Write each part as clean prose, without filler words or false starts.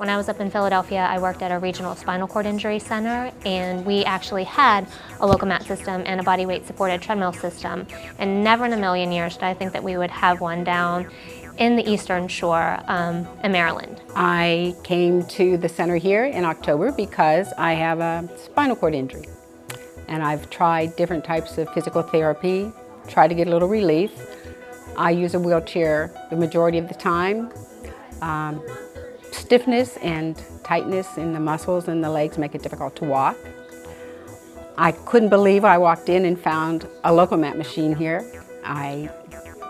When I was up in Philadelphia, I worked at a regional spinal cord injury center, and we actually had a Lokomat system and a body weight supported treadmill system. And never in a million years did I think that we would have one down in the Eastern Shore in Maryland. I came to the center here in October because I have a spinal cord injury. And I've tried different types of physical therapy, tried to get a little relief. I use a wheelchair the majority of the time. Stiffness and tightness in the muscles and the legs make it difficult to walk. I couldn't believe I walked in and found a Lokomat machine here. I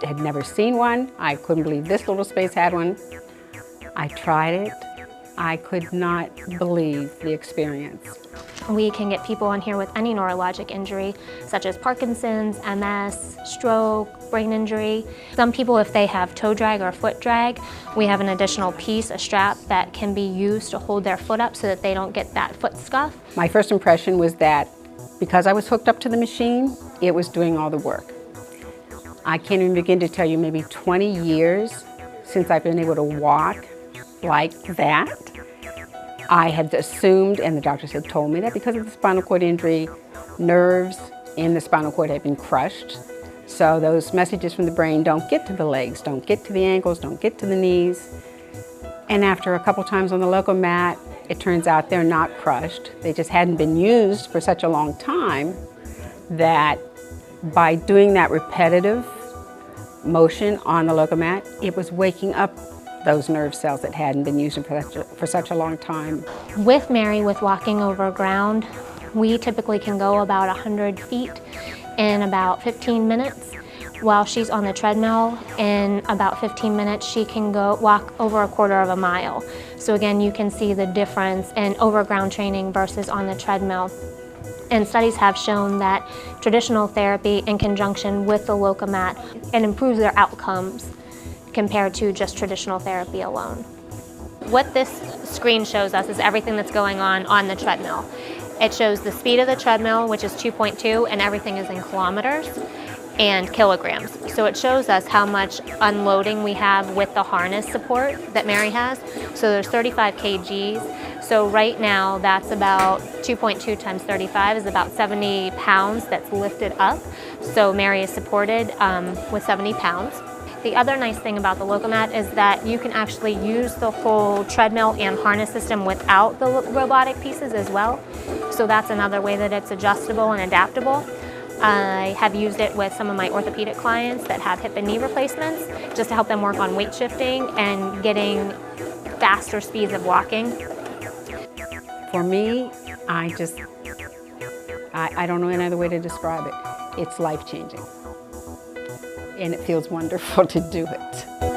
had never seen one. I couldn't believe this little space had one. I tried it. I could not believe the experience. We can get people on here with any neurologic injury, such as Parkinson's, MS, stroke, brain injury. Some people, if they have toe drag or foot drag, we have an additional piece, a strap, that can be used to hold their foot up so that they don't get that foot scuff. My first impression was that because I was hooked up to the machine, it was doing all the work. I can't even begin to tell you, maybe 20 years since I've been able to walk like that. I had assumed, and the doctors had told me, that because of the spinal cord injury, nerves in the spinal cord had been crushed. So those messages from the brain don't get to the legs, don't get to the ankles, don't get to the knees. And after a couple times on the Lokomat, it turns out they're not crushed. They just hadn't been used for such a long time that by doing that repetitive motion on the Lokomat, it was waking up those nerve cells that hadn't been used for such a long time. With Mary, with walking over ground, we typically can go about 100 feet in about 15 minutes. While she's on the treadmill, in about 15 minutes, she can walk over a quarter of a mile. So again, you can see the difference in overground training versus on the treadmill. And studies have shown that traditional therapy in conjunction with the Lokomat, it improves their outcomes compared to just traditional therapy alone. What this screen shows us is everything that's going on the treadmill. It shows the speed of the treadmill, which is 2.2, and everything is in kilometers and kilograms. So it shows us how much unloading we have with the harness support that Mary has. So there's 35 kgs. So right now, that's about 2.2 times 35 is about 70 pounds that's lifted up. So Mary is supported with 70 pounds. The other nice thing about the Lokomat is that you can actually use the whole treadmill and harness system without the robotic pieces as well. So that's another way that it's adjustable and adaptable. I have used it with some of my orthopedic clients that have hip and knee replacements, just to help them work on weight shifting and getting faster speeds of walking. For me, I don't know any other way to describe it. It's life-changing. And it feels wonderful to do it.